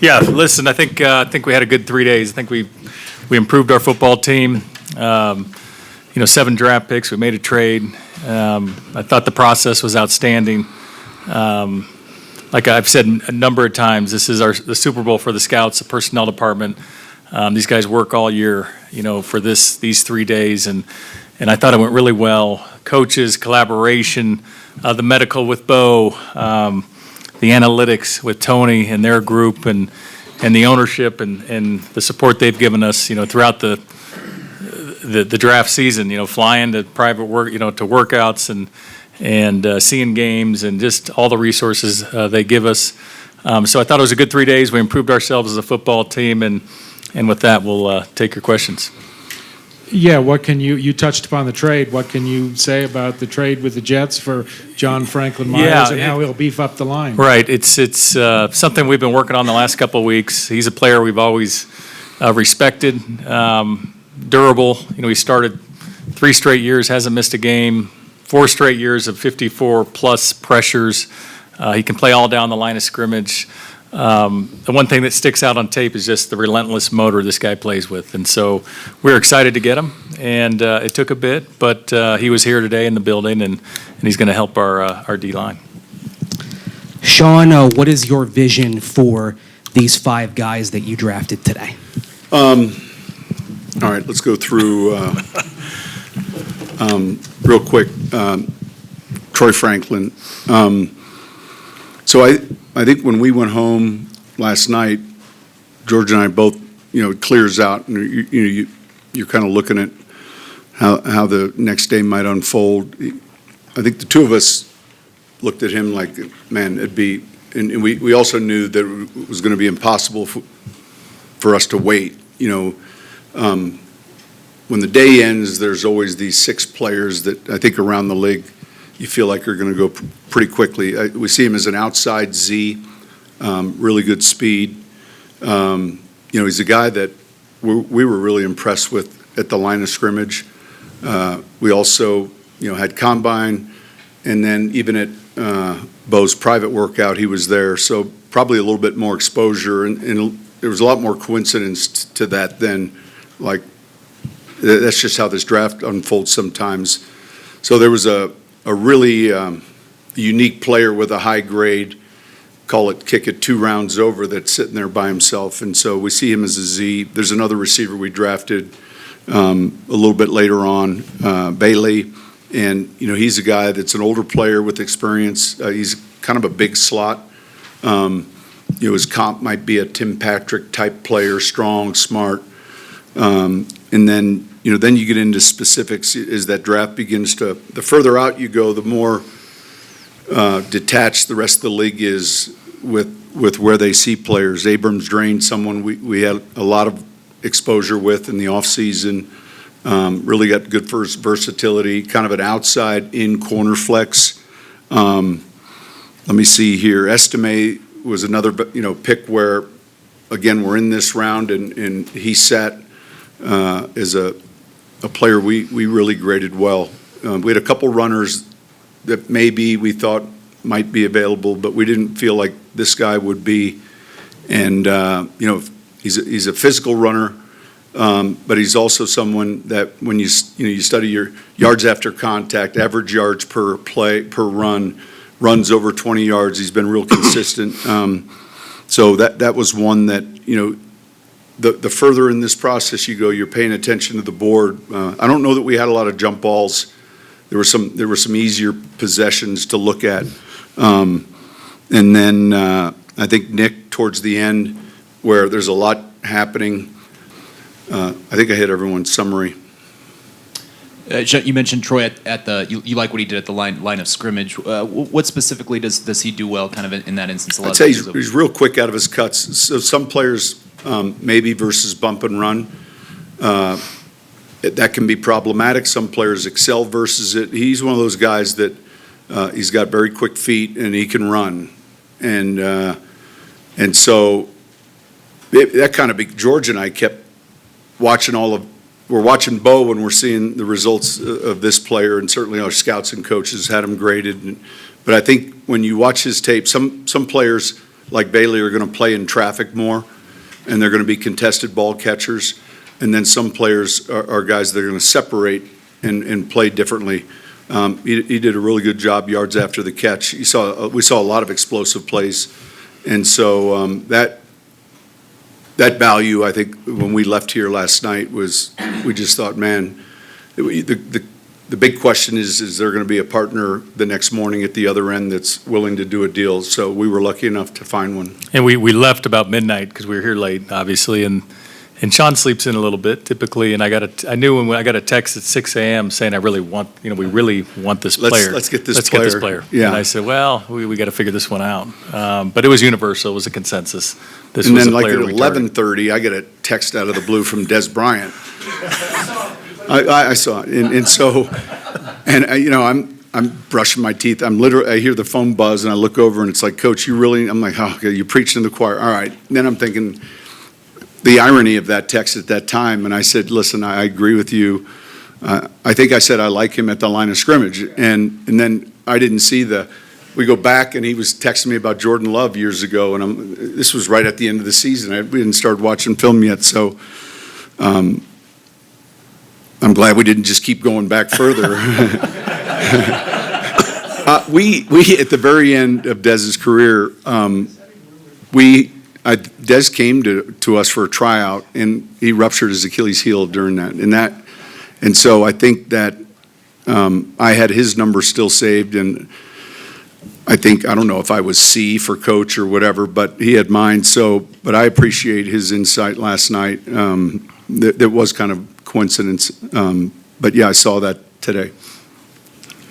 Yeah, listen, I think we had a good 3 days. I think we improved our football team. 7 draft picks. We made a trade. I thought the process was outstanding. Like I've said a number of times, this is the Super Bowl for the scouts, the personnel department. These guys work all year, for these 3 days, and I thought it went really well. Coaches, collaboration, the medical with Bo, the analytics with Tony and their group, and the ownership and the support they've given us, throughout the draft season. Flying to private work, to workouts and seeing games and just all the resources they give us. So I thought it was a good 3 days. We improved ourselves as a football team, and with that, we'll take your questions. Yeah, what can you touched upon the trade. What can you say about the trade with the Jets for John Franklin Myers and how he'll beef up the line? Right. It's something we've been working on the last couple of weeks. He's a player we've always respected, durable. He started 3 straight years, hasn't missed a game, 4 straight years of 54-plus pressures. He can play all down the line of scrimmage. The one thing that sticks out on tape is just the relentless motor this guy plays with. And so we're excited to get him. And it took a bit, but he was here today in the building, and he's going to help our D-line. Sean, what is your vision for these 5 guys that you drafted today? All right, let's go through real quick. Troy Franklin. So I think when we went home last night, George and I both, it clears out, and you're kind of looking at how the next day might unfold. I think the two of us looked at him like, man, it'd be, and we also knew that it was going to be impossible for us to wait. When the day ends, there's always these 6 players that I think around the league you feel like are going to go pretty quickly. We see him as an outside Z, really good speed. He's a guy that we were really impressed with at the line of scrimmage. We also, had combine, and then even at Bo's private workout, he was there. So probably a little bit more exposure, and there was a lot more coincidence to that than like that's just how this draft unfolds sometimes. So there was a really unique player with a high grade, call it kick it 2 rounds over, that's sitting there by himself. And so we see him as a Z. There's another receiver we drafted a little bit later on, Bailey. And, he's a guy that's an older player with experience. He's kind of a big slot. His comp might be a Tim Patrick type player, strong, smart. And then, then you get into specifics as that draft begins to, the further out you go, the more detached the rest of the league is with where they see players. Abrams Drain, someone we had a lot of exposure with in the offseason, really got good versatility, kind of an outside-in corner flex. Let me see here. Estime was another, pick where, again, we're in this round, and he sat as a player we really graded well. We had a couple runners that maybe we thought might be available, but we didn't feel like this guy would be. And he's a physical runner, but he's also someone that when you study your yards after contact, average yards per play per run, runs over 20 yards. He's been real consistent. So that was one that The further in this process you go, you're paying attention to the board. I don't know that we had a lot of jump balls. There were some easier possessions to look at, and then I think Nick towards the end, where there's a lot happening. I think I hit everyone's summary. You mentioned Troy at the. You like what he did at the line of scrimmage. What specifically does he do well, kind of in that instance? I'd say he's real quick out of his cuts. So some players. Maybe versus bump and run. That can be problematic. Some players excel versus it. He's one of those guys that he's got very quick feet and he can run. And so that kind of George and I kept watching we're watching Bo when we're seeing the results of this player, and certainly our scouts and coaches had him graded. But I think when you watch his tape, some players like Bailey are going to play in traffic more, and they're going to be contested ball catchers. And then some players are guys that are going to separate and play differently. He did a really good job yards after the catch. We saw a lot of explosive plays. And so that value, I think, when we left here last night was, we just thought, man, the big question is there going to be a partner the next morning at the other end that's willing to do a deal? So we were lucky enough to find one. And we left about midnight because we were here late, obviously, and Sean sleeps in a little bit typically, and I knew when I got a text at 6 a.m. saying we really want this player. Let's get this Get this player. player. Yeah. And I said, well, we got to figure this one out. But it was universal. It was a consensus. This And was then a like at player we targeted. 11:30, I get a text out of the blue from Des Bryant. I saw it, and so, I'm brushing my teeth. I hear the phone buzz, and I look over, and it's like, Coach, you really? I'm like, oh, okay, you're preaching to the choir. All right. And then I'm thinking the irony of that text at that time, and I said, listen, I agree with you. I think I said I like him at the line of scrimmage, and then I didn't see we go back, and he was texting me about Jordan Love years ago, and this was right at the end of the season. We hadn't started watching film yet, so I'm glad we didn't just keep going back further. We at the very end of Dez's career, Dez came to us for a tryout, and he ruptured his Achilles heel during that, and so I think that I had his number still saved, and I don't know if I was C for coach or whatever, but he had mine. So, but I appreciate his insight last night. That was kind of coincidence, but yeah, I saw that today.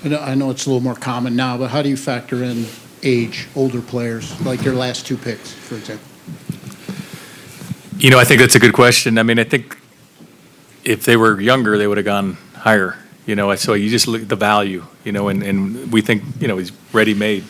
I know it's a little more common now, but how do you factor in age, older players, like your last two picks, for example? I think that's a good question. I mean, I think if they were younger, they would have gone higher. So you just look at the value, and we think, he's ready-made,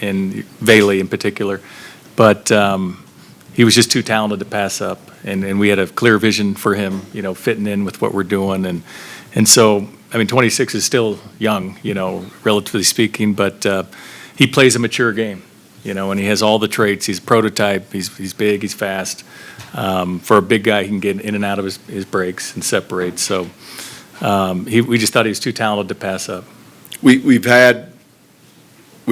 and Bailey in particular. But he was just too talented to pass up, and we had a clear vision for him, fitting in with what we're doing. And so, 26 is still young, relatively speaking, but he plays a mature game, and he has all the traits. He's a prototype. He's big. He's fast. For a big guy, he can get in and out of his breaks and separate. So we just thought he was too talented to pass up. We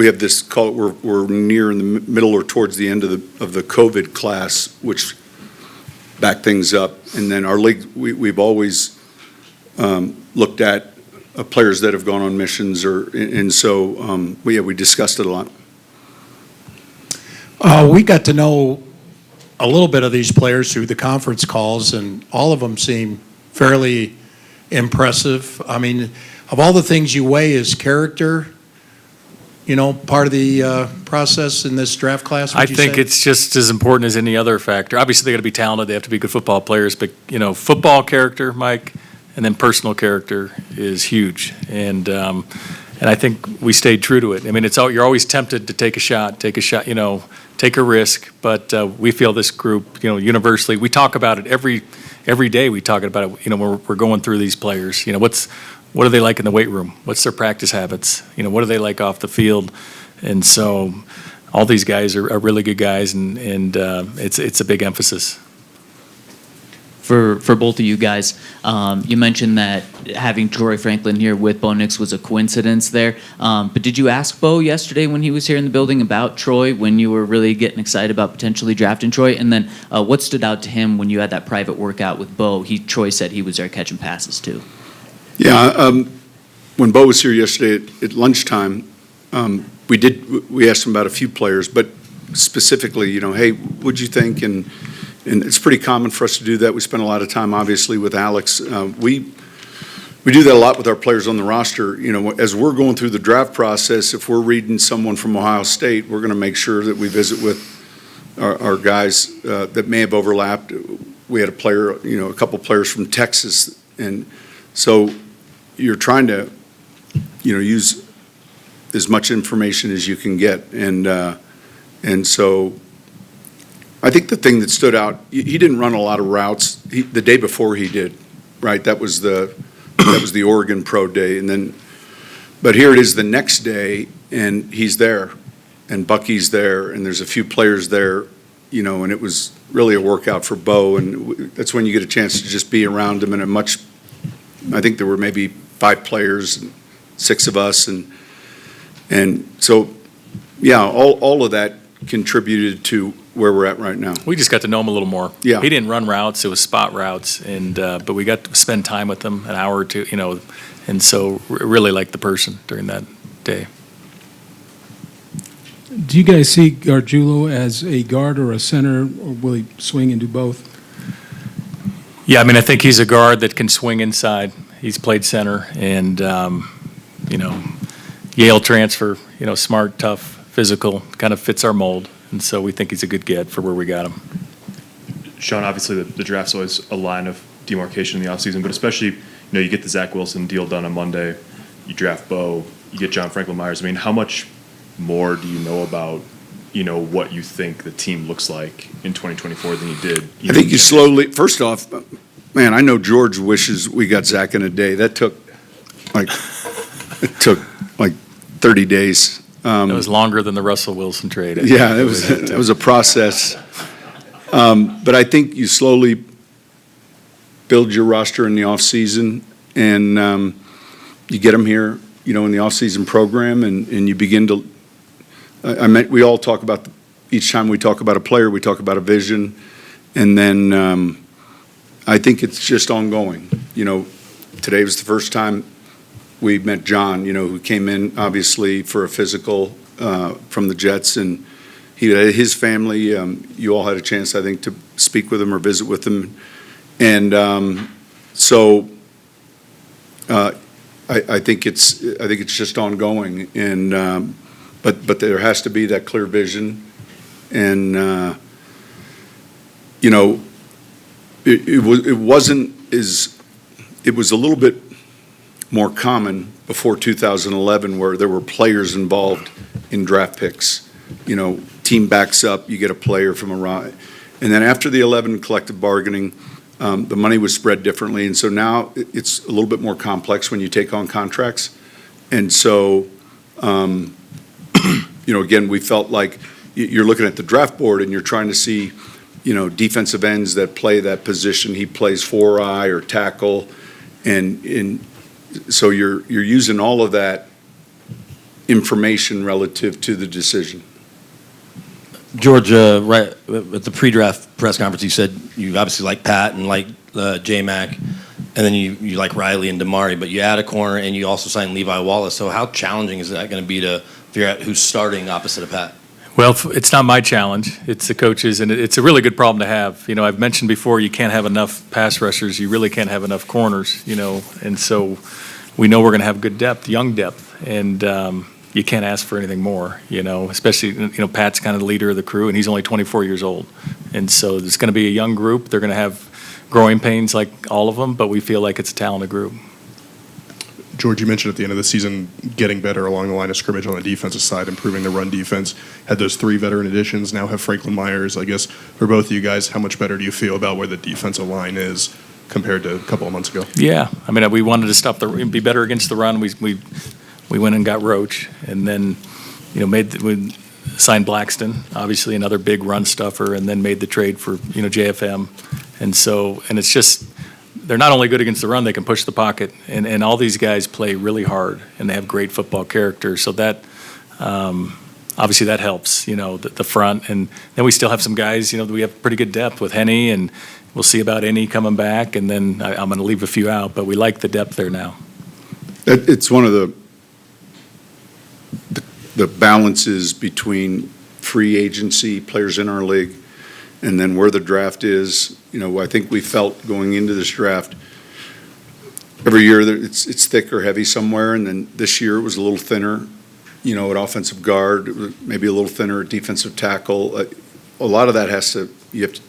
have this call. We're near in the middle or towards the end of the COVID class, which backed things up. And then our league, we've always looked at players that have gone on missions, so we discussed it a lot. We got to know a little bit of these players through the conference calls, and all of them seem fairly impressive. Of all the things you weigh, is character, part of the process in this draft class? I think it's just as important as any other factor. Obviously, they got to be talented. They have to be good football players. But football character, Mike, and then personal character is huge. And I think we stayed true to it. You're always tempted to take a shot, take a risk. But we feel this group, universally, we talk about it every day. We talk about it. We're going through these players. What are they like in the weight room? What's their practice habits? What are they like off the field? And so all these guys are really good guys, and it's a big emphasis. For both of you guys, you mentioned that having Troy Franklin here with Bo Nix was a coincidence there. But did you ask Bo yesterday when he was here in the building about Troy, when you were really getting excited about potentially drafting Troy? And then what stood out to him when you had that private workout with Bo? Troy said he was there catching passes too. Yeah, when Bo was here yesterday at lunchtime, we asked him about a few players, but specifically, hey, what'd you think? And it's pretty common for us to do that. We spend a lot of time, obviously, with Alex. We do that a lot with our players on the roster. As we're going through the draft process, if we're reading someone from Ohio State, we're going to make sure that we visit with our guys that may have overlapped. We had a couple players from Texas, and so you're trying to, use as much information as you can get, and so I think the thing that stood out, he didn't run a lot of routes. The day before he did, right? That was the Oregon Pro Day, but here it is the next day, and he's there, and Bucky's there, and there's a few players there, and it was really a workout for Bo, and that's when you get a chance to just be around him I think there were maybe 5 players, 6 of us, and so, yeah, all of that contributed to where we're at right now. We just got to know him a little more. Yeah. He didn't run routes, it was spot routes, but we got to spend time with him, an hour or two, and so really liked the person during that day. Do you guys see Gargiulo as a guard or a center, or will he swing and do both? Yeah, I think he's a guard that can swing inside. He's played center, and, Yale transfer, smart, tough, physical, kind of fits our mold, and so we think he's a good get for where we got him. Sean, obviously the draft's always a line of demarcation in the offseason, but especially, you get the Zach Wilson deal done on Monday, you draft Bo, you get John Franklin Myers. How much more do you know about, what you think the team looks like in 2024 than you did? I think you slowly, first off, man, I know George wishes we got Zach in a day. That took like 30 days. It was longer than the Russell Wilson trade. Yeah, it was a process. But I think you slowly build your roster in the offseason, and you get them here, in the offseason program, and you begin to we all talk about, each time we talk about a player, we talk about a vision, and then I think it's just ongoing. Today was the first time we met John, who came in, obviously, for a physical from the Jets, and he had his family. You all had a chance, I think, to speak with him or visit with him. And so I think it's just ongoing, and but there has to be that clear vision, and it was a little bit more common before 2011, where there were players involved in draft picks. Team backs up, you get a player from a ride, and then after the 11 collective bargaining, the money was spread differently, and so now it's a little bit more complex when you take on contracts. And so, again, we felt like you're looking at the draft board and you're trying to see, defensive ends that play that position. He plays 4-eye or tackle, and so you're using all of that information relative to the decision. George, right at the pre-draft press conference, you said you obviously like Pat and like J-Mac, and then you like Riley and Damari, but you add a corner and you also signed Levi Wallace. So how challenging is that going to be to figure out who's starting opposite of Pat? Well, it's not my challenge. It's the coaches, and it's a really good problem to have. I've mentioned before, you can't have enough pass rushers. You really can't have enough corners, and so we know we're going to have good depth, young depth, and you can't ask for anything more, especially, Pat's kind of the leader of the crew, and he's only 24 years old. And so it's going to be a young group. They're going to have growing pains like all of them, but we feel like it's a talented group. George, you mentioned at the end of the season getting better along the line of scrimmage on the defensive side, improving the run defense. Had those 3 veteran additions, now have Franklin Myers. I guess for both of you guys, how much better do you feel about where the defensive line is compared to a couple of months ago? Yeah, we wanted to be better against the run. We went and got Roach, and then, we signed Blackston, obviously another big run stuffer, and then made the trade for, JFM. And it's just, they're not only good against the run, they can push the pocket, and all these guys play really hard, and they have great football character. So that, obviously that helps, the front. And then we still have some guys, we have pretty good depth with Henny, and we'll see about any coming back, and then I'm going to leave a few out, but we like the depth there now. It's one of the balances between free agency players in our league and then where the draft is. I think we felt going into this draft, every year that it's thick or heavy somewhere, and then this year it was a little thinner, at offensive guard, it was maybe a little thinner at defensive tackle. A lot of that you have to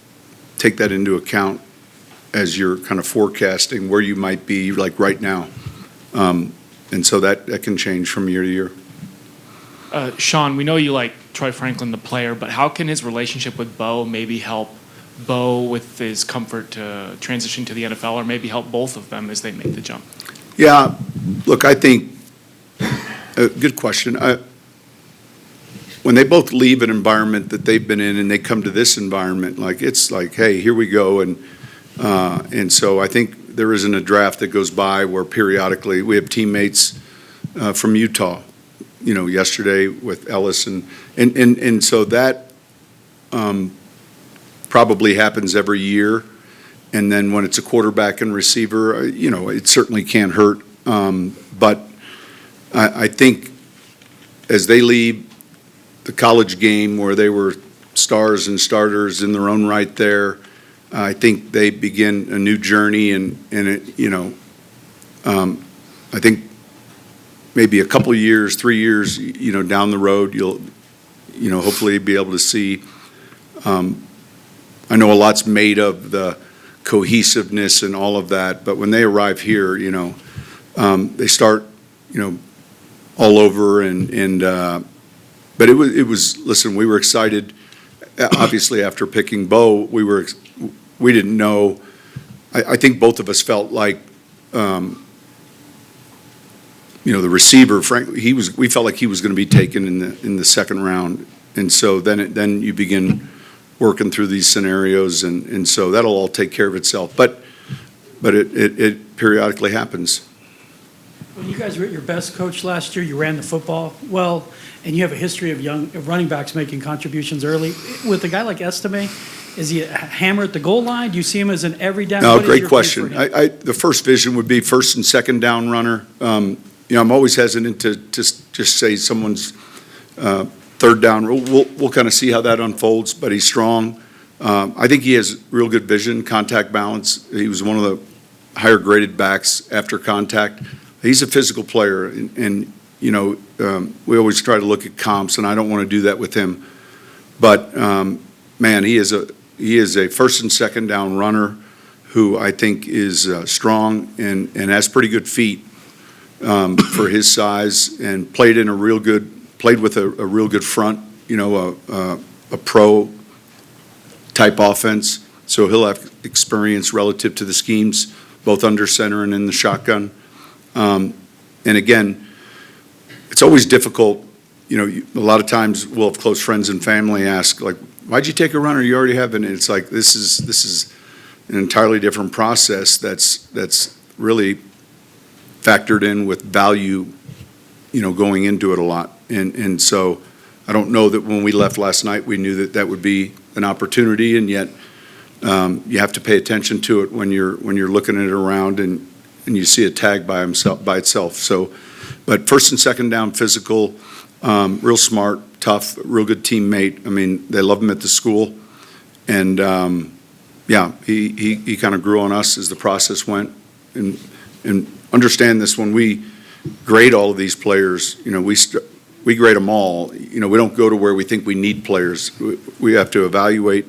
take that into account as you're kind of forecasting where you might be, like right now. And so that can change from year to year. Sean, we know you like Troy Franklin, the player, but how can his relationship with Bo maybe help Bo with his comfort to transition to the NFL, or maybe help both of them as they make the jump? Yeah, look, I think, good question. when they both leave an environment that they've been in and they come to this environment, like, it's like, hey, here we go. And so I think there isn't a draft that goes by where periodically we have teammates from Utah, yesterday with Ellis. And so that probably happens every year. And then when it's a quarterback and receiver, it certainly can't hurt. But I think as they leave the college game where they were stars and starters in their own right there, I think they begin a new journey, and I think maybe a couple of years, 3 years, down the road, you'll, hopefully be able to see. I know a lot's made of the cohesiveness and all of that, but when they arrive here, they start, all over, but it was. Listen, we were excited. Obviously, after picking Bo, we didn't know. I think both of us felt like, the receiver, frankly, we felt like he was going to be taken in the second round, and so then you begin working through these scenarios, and so that'll all take care of itself. But it periodically happens. When you guys were at your best, Coach, last year, you ran the football well, and you have a history of running backs making contributions early. With a guy like Estime, is he a hammer at the goal line? Do you see him as an every down? No, great question. The first vision would be first and second down runner. I'm always hesitant to just say someone's third down. We'll kind of see how that unfolds, but he's strong. I think he has real good vision, contact balance. He was one of the higher graded backs after contact. He's a physical player, and we always try to look at comps, and I don't want to do that with him. But man, he is a first and second down runner who I think is strong and has pretty good feet for his size, and played with a real good front, a pro type offense. So he'll have experience relative to the schemes, both under center and in the shotgun. And again, it's always difficult. A lot of times we'll have close friends and family ask, like, why'd you take a runner? You already have it. And it's like, this is an entirely different process that's really factored in with value, going into it a lot. And so I don't know that when we left last night, we knew that would be an opportunity, and yet you have to pay attention to it when you're looking at it around and you see a tag by itself. So, but first and second down, physical, real smart, tough, real good teammate. I mean, they love him at the school, and he kind of grew on us as the process went. And understand this, when we grade all of these players, we grade them all. We don't go to where we think we need players. We have to evaluate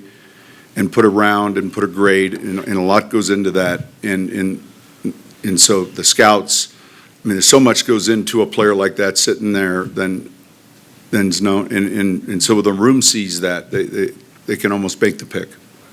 and put a round and put a grade, and a lot goes into that. And so the scouts, I mean, there's so much goes into a player like that sitting there than's known. And so the room sees that. They can almost make the pick.